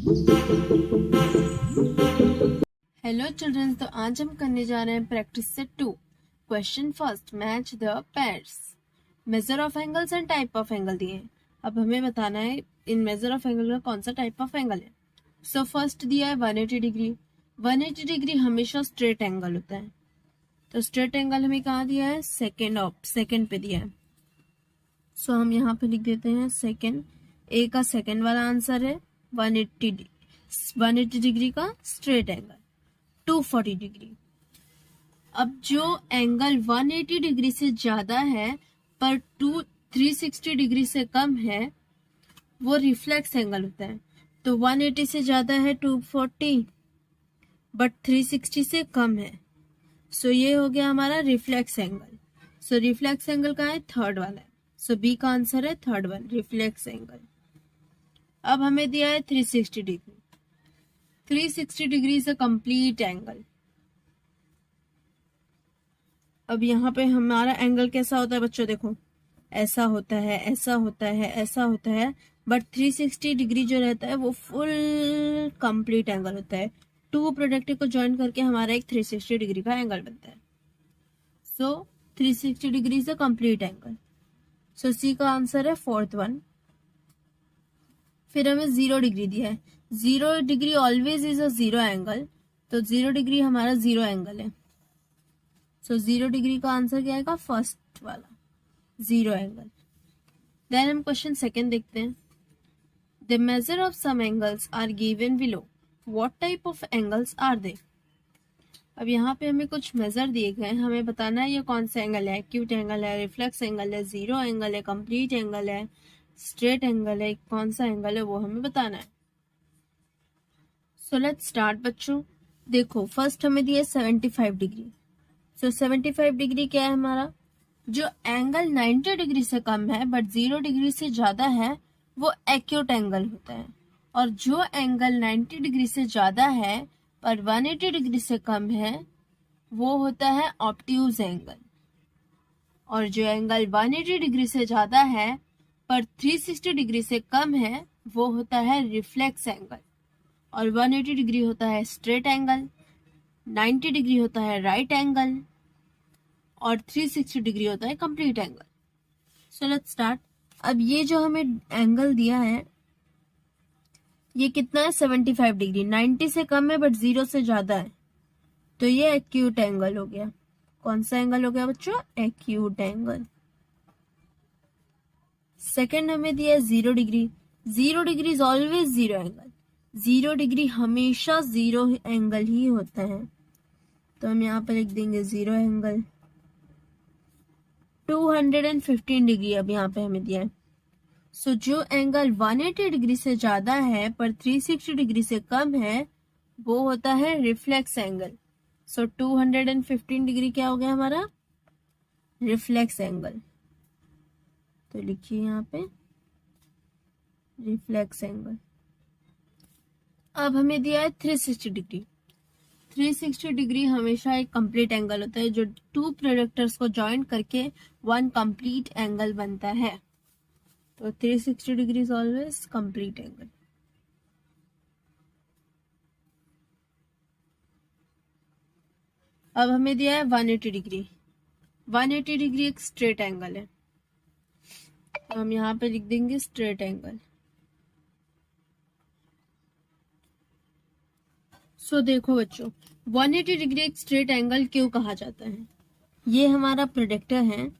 Hello children, तो आज हम करने जा रहे हैं practice set 2। Question first, match the pairs. Measure of angles and type of angle दिए हैं। अब हमें बताना है इन मेजर ऑफ एंगल का कौन सा टाइप ऑफ एंगल है। सो फर्स्ट दिया है 180 डिग्री। 180 डिग्री हमेशा स्ट्रेट एंगल होता है, तो स्ट्रेट एंगल हमें कहाँ दिया है, सेकेंड पे दिया है। सो हम यहाँ पे लिख देते हैं सेकेंड। ए का सेकेंड वाला आंसर है 180 डिग्री का स्ट्रेट एंगल। 240 डिग्री। अब जो एंगल 180 डिग्री से ज्यादा है पर 360 डिग्री से कम है वो रिफ्लेक्स एंगल होता है। तो 180 से ज्यादा है 240 बट 360 से कम है, सो ये हो गया हमारा रिफ्लेक्स एंगल। सो रिफ्लेक्स एंगल का है थर्ड वाला है, सो बी का आंसर है थर्ड वन, रिफ्लेक्स एंगल। अब हमें दिया है 360 degree. 360 degree is a complete angle. अब यहाँ पे हमारा एंगल कैसा होता है बच्चों, देखो ऐसा होता है, ऐसा होता है, ऐसा होता है, बट 360 डिग्री जो रहता है वो फुल कंप्लीट एंगल होता है। टू प्रोडक्ट को ज्वाइन करके हमारा एक 360 डिग्री का एंगल बनता है। So 360 degree is a complete angle. So C का आंसर है फोर्थ वन। फिर हमें 0 डिग्री दिया है। 0 degree always is a zero angle, तो 0 डिग्री हमारा जीरो एंगल है। सो 0 डिग्री का आंसर क्या आएगा, फर्स्ट वाला, जीरो एंगल। देन हम क्वेश्चन सेकेंड देखते हैं। The measure of some angles are given below, what type of angles are they. अब यहाँ पे हमें कुछ मेजर दिए गए हैं, हमें बताना है ये कौन सा एंगल है, एक्यूट एंगल है, रिफ्लेक्स एंगल है, जीरो एंगल है, कंप्लीट एंगल है, स्ट्रेट एंगल है, कौन सा एंगल है वो हमें बताना है। सो लेट्स स्टार्ट बच्चों। देखो फर्स्ट हमें दिया 75 डिग्री। सो 75 डिग्री क्या है हमारा, जो एंगल 90 डिग्री से कम है बट 0 डिग्री से ज्यादा है वो एक्यूट एंगल होता है, और जो एंगल 90 डिग्री से ज्यादा है पर 180 डिग्री से कम है वो होता है ऑब्ट्यूज एंगल, और जो एंगल 180 डिग्री से ज्यादा है पर 360 डिग्री से कम है वो होता है रिफ्लेक्स एंगल, और 180 डिग्री होता है स्ट्रेट एंगल, 90 डिग्री होता है राइट एंगल, और 360 डिग्री होता है complete angle. So let's start. अब ये जो हमें एंगल दिया है ये कितना है, 75 डिग्री। 90 से कम है बट 0 से ज्यादा है, तो ये एक्यूट एंगल हो गया। कौन सा एंगल हो गया बच्चों, एक्यूट एंगल। सेकेंड हमें दिया है 0 degree. 0 degree is always zero angle. 0 degree हमेशा जीरो एंगल ही होता है, तो हम यहाँ पर लिख देंगे जीरो एंगल। 215 डिग्री अब यहाँ पे हमें दिया है। सो जो एंगल 180 डिग्री से ज्यादा है पर 360 डिग्री से कम है वो होता है रिफ्लेक्स एंगल। सो 215 डिग्री क्या हो गया हमारा, रिफ्लेक्स एंगल। तो लिखिए यहाँ पे रिफ्लेक्स एंगल। अब हमें दिया है 360 डिग्री। 360 डिग्री हमेशा एक कंप्लीट एंगल होता है, जो टू प्रोडक्टर्स को ज्वाइन करके वन कंप्लीट एंगल बनता है। तो 360 degree is always complete angle. अब हमें दिया है 180 डिग्री। 180 डिग्री एक स्ट्रेट एंगल है, तो हम यहाँ पे लिख देंगे स्ट्रेट एंगल। सो देखो बच्चों 180 डिग्री एक स्ट्रेट एंगल क्यों कहा जाता है, ये हमारा प्रोडक्टर है।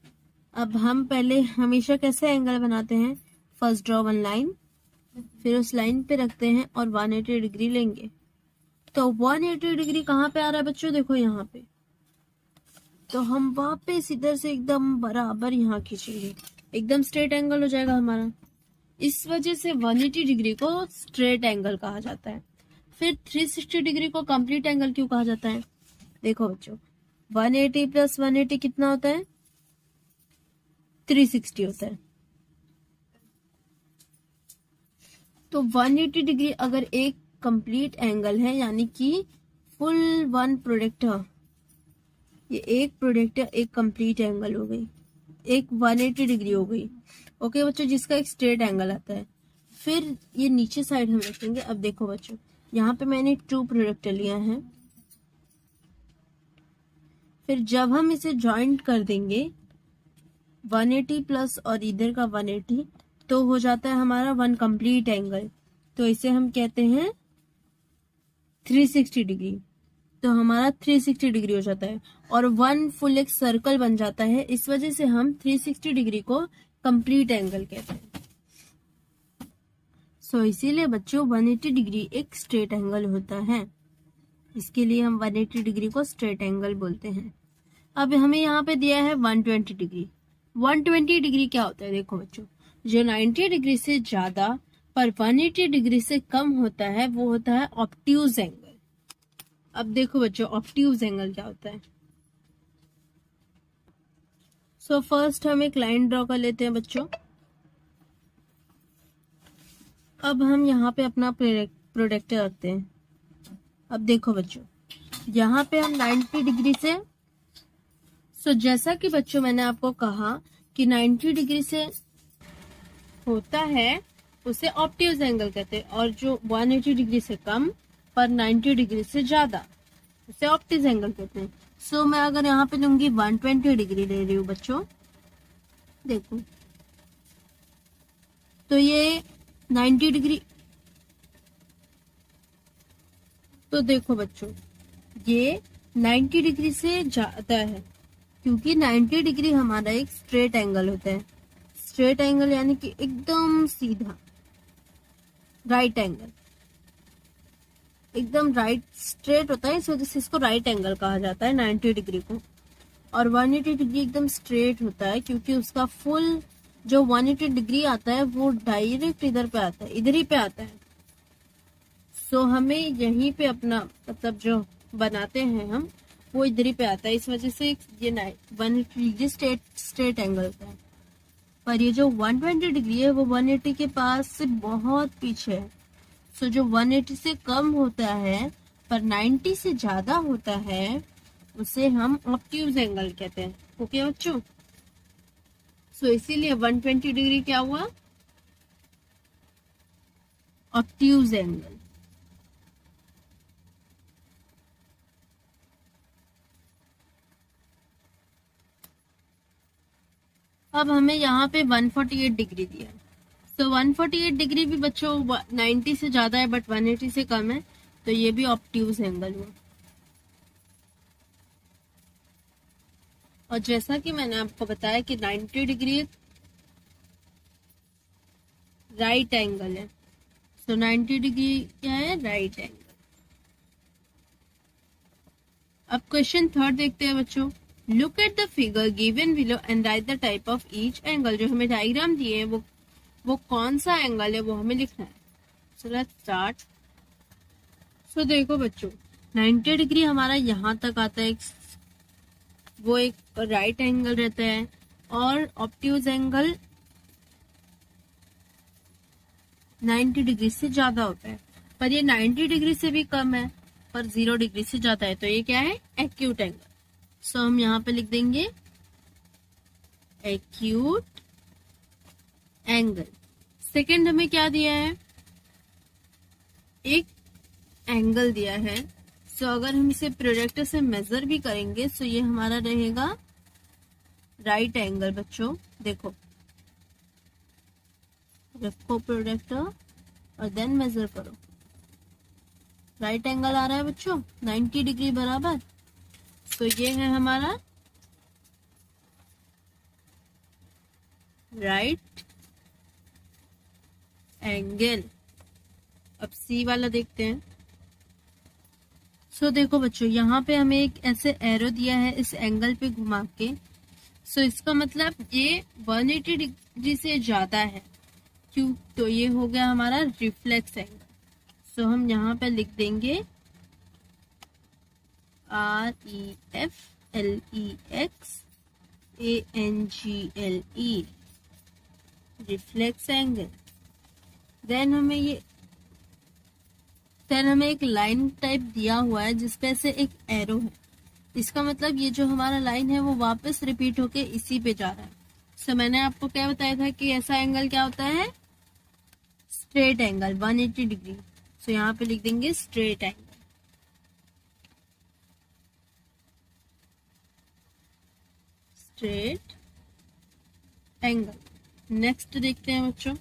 अब हम पहले हमेशा कैसे एंगल बनाते हैं, फर्स्ट ड्रॉ वन लाइन, फिर उस लाइन पे रखते हैं और 180 डिग्री लेंगे। तो 180 डिग्री कहाँ पे आ रहा है बच्चों, देखो यहाँ पे, तो हम वापस इधर से एकदम बराबर यहाँ खींचेंगे, एकदम स्ट्रेट एंगल हो जाएगा हमारा। इस वजह से 180 डिग्री को स्ट्रेट एंगल कहा जाता है। फिर 360 डिग्री को कंप्लीट एंगल क्यों कहा जाता है, देखो बच्चों 180 प्लस 180 कितना होता है, 360 होता है। तो 180 डिग्री अगर एक कंप्लीट एंगल है, यानी कि फुल वन प्रोडक्टर, ये एक प्रोडक्टर एक कंप्लीट एंगल हो गई, एक 180 डिग्री हो गई। ओके बच्चों, जिसका एक स्ट्रेट एंगल आता है। फिर ये नीचे साइड हम रखेंगे। अब देखो बच्चों, यहाँ पे मैंने ट्रू प्रोडक्ट लिया है, फिर जब हम इसे ज्वाइंट कर देंगे 180 प्लस और इधर का 180, तो हो जाता है हमारा वन कंप्लीट एंगल। तो इसे हम कहते हैं 360 डिग्री। तो हमारा 360 डिग्री हो जाता है और वन फुल एक सर्कल बन जाता है। इस वजह से हम 360 डिग्री को कंप्लीट एंगल कहते हैं। सो इसीलिए बच्चों 180 डिग्री एक स्ट्रेट एंगल होता है, इसके लिए हम 180 डिग्री को स्ट्रेट एंगल बोलते हैं। अब हमें यहाँ पे दिया है 120 डिग्री। 120 डिग्री क्या होता है? देखो बच्चों, जो 90 डिग्री से ज्यादा पर 180 डिग्री से कम होता है वो होता है ऑब्ट्यूज एंगल। अब देखो बच्चों, ऑब्ट्यूज एंगल क्या होता है। सो फर्स्ट हम एक लाइन ड्रॉ कर लेते हैं बच्चों। अब हम यहाँ पे अपना प्रोडक्टर रखते हैं। अब देखो बच्चों, यहाँ पे हम 90 डिग्री से, जैसा कि बच्चों मैंने आपको कहा कि 90 डिग्री से होता है उसे ऑब्ट्यूज एंगल कहते हैं, और जो 180 डिग्री से कम पर 90 डिग्री से ज्यादा उसे ऑब्ट्यूज एंगल कहते हैं। सो मैं अगर यहाँ पे लूंगी 120 डिग्री ले रही हूँ बच्चों, देखो तो ये 90 डिग्री, तो देखो बच्चों ये 90 डिग्री से ज्यादा है, क्योंकि 90 डिग्री हमारा एक स्ट्रेट एंगल होता है। स्ट्रेट एंगल यानी कि एकदम सीधा राइट एंगल, एकदम राइट स्ट्रेट होता है, इस वजह से इसको राइट एंगल कहा जाता है 90 डिग्री को। और 180 डिग्री एकदम स्ट्रेट होता है, क्योंकि उसका फुल जो 180 डिग्री आता है वो डायरेक्ट इधर पे आता है, इधर ही पे आता है। सो हमें यहीं पे अपना मतलब जो बनाते हैं हम वो इधर ही पे आता है, इस वजह से ये 180 डिग्री स्ट्रेट एंगल होता है। पर ये जो 120 डिग्री है वो 180 के पास से बहुत पीछे है। सो जो 180 से कम होता है पर 90 से ज्यादा होता है उसे हम ऑब्ट्यूज एंगल कहते हैं। ओके बच्चों, सो इसीलिए 120 डिग्री क्या हुआ? Obtuse angle. अब हमें यहाँ पे 148 डिग्री दिया है। सो 148 डिग्री भी बच्चों 90 से ज्यादा है बट 180 से कम है, तो ये भी ऑब्ट्यूज एंगल हुआ। और जैसा कि मैंने आपको बताया कि 90 डिग्री राइट एंगल है, सो 90 डिग्री क्या है? Right angle. अब क्वेश्चन थर्ड देखते हैं बच्चों। Look at the figure given below and right the type of each angle. जो हमें डायग्राम दिए हैं वो कौन सा एंगल है वो हमें लिखना है। So let's start. सो देखो बच्चों, 90 डिग्री हमारा यहाँ तक आता है, वो एक राइट एंगल रहता है, और ऑब्ट्यूज एंगल 90 डिग्री से ज्यादा होता है, पर ये 90 डिग्री से भी कम है पर 0 डिग्री से ज्यादा है, तो ये क्या है? Acute angle. सो हम यहाँ पे लिख देंगे एक्यूट एंगल। सेकंड हमें क्या दिया है? एक एंगल दिया है। सो अगर हम इसे प्रोजेक्टर से मेजर भी करेंगे तो ये हमारा रहेगा राइट एंगल। बच्चों देखो, रखो प्रोजेक्टर और देन मेजर करो। राइट एंगल आ रहा है बच्चों 90 डिग्री बराबर। तो ये है हमारा राइट एंगल। अब सी वाला देखते हैं। सो देखो बच्चों, यहाँ पे हमें एक ऐसे एरो दिया है इस एंगल पे घुमा के। सो इसका मतलब ये 180 डिग्री से ज्यादा है, क्यों? तो ये हो गया हमारा रिफ्लेक्स एंगल। सो हम यहाँ पे लिख देंगे REFLEXANGLE, रिफ्लेक्स एंगल। देन हमें एक लाइन टाइप दिया हुआ है जिसपे से एक एरो है। इसका मतलब ये जो हमारा लाइन है वो वापस रिपीट होके इसी पे जा रहा है। सो मैंने आपको क्या बताया था कि ऐसा एंगल क्या होता है? Straight angle 180 degree. सो यहाँ पे लिख देंगे straight angle. Straight angle. Next देखते हैं बच्चों।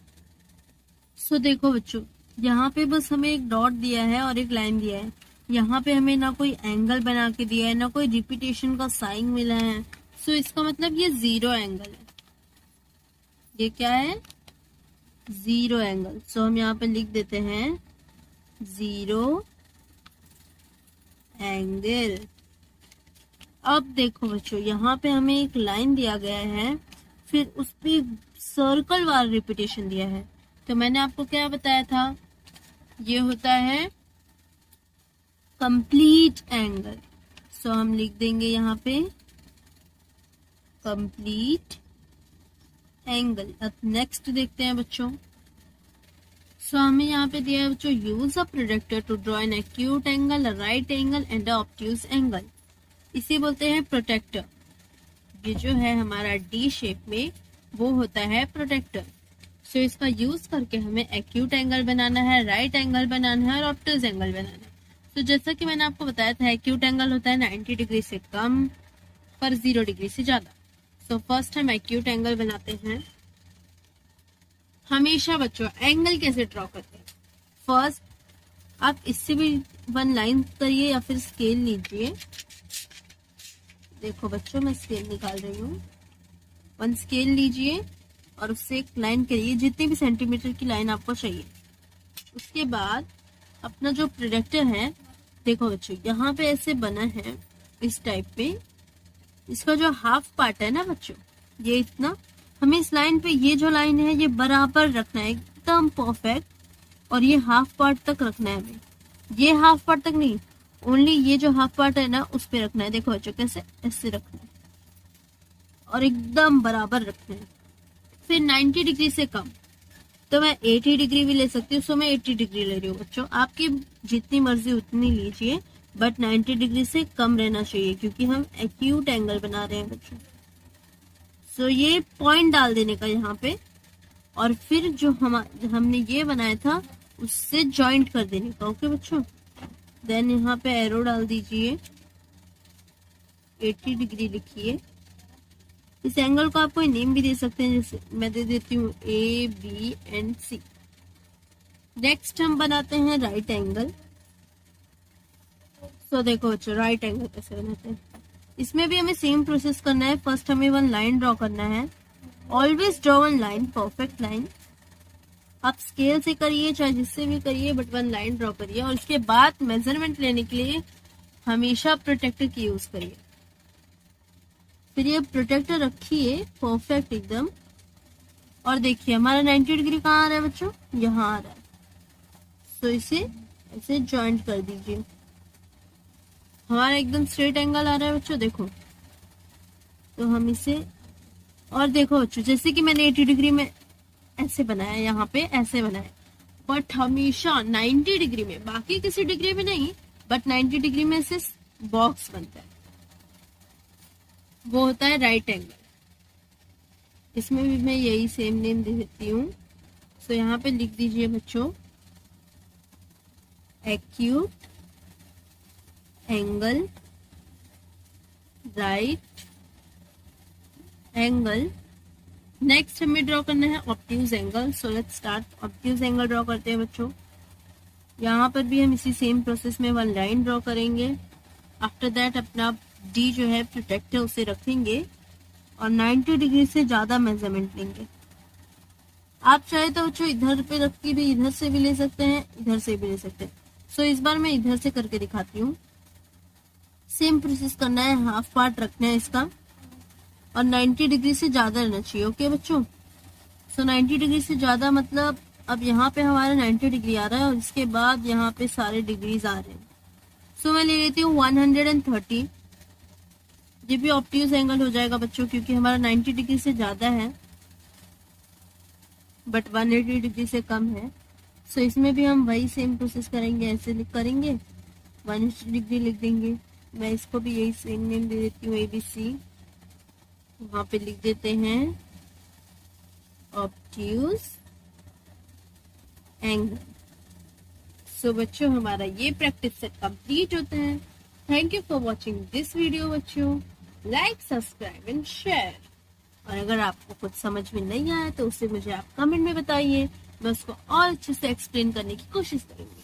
सो देखो बच्चों, यहाँ पे बस हमें एक डॉट दिया है और एक लाइन दिया है। यहाँ पे हमें ना कोई एंगल बना के दिया है, ना कोई रिपीटेशन का साइन मिला है। सो इसका मतलब ये जीरो एंगल है। ये क्या है? Zero angle. सो हम यहाँ पे लिख देते हैं जीरो एंगल। अब देखो बच्चों, यहाँ पे हमें एक लाइन दिया गया है, फिर उस पे सर्कल वाला रिपीटेशन दिया है। तो मैंने आपको क्या बताया था, ये होता है कंप्लीट एंगल। सो हम लिख देंगे यहाँ पे कंप्लीट एंगल। अब नेक्स्ट देखते हैं बच्चों। सो हमें यहाँ पे दिया है बच्चों, use a protractor to draw an acute angle, a right angle and a obtuse angle. इसे बोलते हैं प्रोटेक्टर। ये जो है हमारा डी शेप में, वो होता है प्रोटेक्टर। सो इसका यूज करके हमें एक्यूट एंगल बनाना है, राइट एंगल बनाना है और ऑब्ट्यूज एंगल बनाना है। तो जैसा कि मैंने आपको बताया था, एक्यूट एंगल होता है 90 डिग्री से कम पर 0 डिग्री से ज्यादा। सो फर्स्ट हम एक्यूट एंगल बनाते हैं। हमेशा बच्चों एंगल कैसे ड्रॉ करते हैं, फर्स्ट आप इससे भी वन लाइन करिए या फिर स्केल लीजिए। देखो बच्चों, मैं स्केल निकाल रही हूँ। वन स्केल लीजिए और उससे एक लाइन करिए, जितने भी सेंटीमीटर की लाइन आपको चाहिए। उसके बाद अपना जो प्रोजेक्टर है, देखो बच्चों यहाँ पे ऐसे बना है इस टाइप पे। इसका जो हाफ पार्ट है ना बच्चों, ये इतना, हमें इस लाइन पे ये जो लाइन है ये बराबर रखना है, एकदम परफेक्ट। और ये हाफ पार्ट तक रखना है हमें, ये हाफ पार्ट तक नहीं, ओनली ये जो हाफ पार्ट है ना उस पे रखना है। देखो बच्चों कैसे, ऐसे रखना है और एकदम बराबर रखना है। फिर 90 डिग्री से कम, तो मैं 80 डिग्री भी ले सकती हूँ। सो मैं 80 डिग्री ले रही हूँ बच्चों, आपकी जितनी मर्जी उतनी लीजिए, बट 90 डिग्री से कम रहना चाहिए क्योंकि हम एक्यूट एंगल बना रहे हैं बच्चों। सो ये पॉइंट डाल देने का यहाँ पे, और फिर जो हमने ये बनाया था उससे जॉइंट कर देने का। ओके बच्चों, देन यहाँ पे एरो डाल दीजिए, 80 डिग्री लिखिए। इस एंगल को आप कोई नेम भी दे सकते हैं, जैसे मैं दे देती हूँ A B and C. Next हम बनाते हैं राइट एंगल। सो देखो बच्चों, राइट एंगल कैसे बनाते हैं, इसमें भी हमें सेम प्रोसेस करना है। फर्स्ट हमें वन लाइन ड्रॉ करना है। Always draw one line, perfect line. आप स्केल से करिए चाहे जिससे भी करिए, बट वन लाइन ड्रॉ करिए। और उसके बाद मेजरमेंट लेने के लिए हमेशा प्रोटेक्टर की यूज करिए। फिर ये प्रोटेक्टर रखिए परफेक्ट एकदम, और देखिए हमारा 90 डिग्री कहाँ आ रहा है बच्चों, यहाँ आ रहा है। तो इसे ऐसे ज्वाइंट कर दीजिए, हमारा एकदम स्ट्रेट एंगल आ रहा है बच्चों। देखो, तो हम इसे, और देखो बच्चों जैसे कि मैंने 80 डिग्री में ऐसे बनाया, यहाँ पे ऐसे बनाया, बट हमेशा 90 डिग्री में, बाकी किसी डिग्री में नहीं, बट 90 डिग्री में से बॉक्स बनता है, वो होता है राइट एंगल। इसमें भी मैं यही सेम नेम दे देती हूँ। सो यहाँ पे लिख दीजिए बच्चों acute angle, right angle. Next हमें ड्रॉ करना है obtuse angle. So let's start. Obtuse angle draw करते हैं बच्चों। यहाँ पर भी हम इसी सेम प्रोसेस में वन लाइन ड्रॉ करेंगे। आफ्टर दैट अपना डी जो है प्रोटेक्टर उसे रखेंगे और 90 डिग्री से ज्यादा मेजरमेंट लेंगे। आप चाहे तो बच्चों इधर पे रख के भी, इधर से भी ले सकते हैं, इधर से भी ले सकते हैं। सो इस बार मैं इधर से करके दिखाती हूँ। सेम प्रोसेस करना है, हाफ पार्ट रखना है इसका, और 90 डिग्री से ज्यादा रहना चाहिए। ओके बच्चों, सो 90 डिग्री से ज्यादा मतलब अब यहाँ पे हमारा 90 डिग्री आ रहा है और इसके बाद यहाँ पे सारे डिग्रीज आ रहे हैं। सो मैं ले लेती हूँ 130। ये भी ऑब्ट्यूज एंगल हो जाएगा बच्चों, क्योंकि हमारा 90 डिग्री से ज्यादा है बट 180 डिग्री से कम है। सो इसमें भी हम वही सेम प्रोसेस करेंगे, ऐसे करेंगे, 180 डिग्री लिख देंगे। मैं इसको भी यही सेम नेम दे देती हूँ ABC। वहां पे लिख देते हैं ऑब्ट्यूज एंगल। सो बच्चों हमारा ये प्रैक्टिस सेट कंप्लीट होता है। Thank you for watching this video बच्चों। Like, subscribe and share. और अगर आपको कुछ समझ में नहीं आया तो उसे मुझे आप कमेंट में बताइए, मैं उसको और अच्छे से एक्सप्लेन करने की कोशिश करूंगी।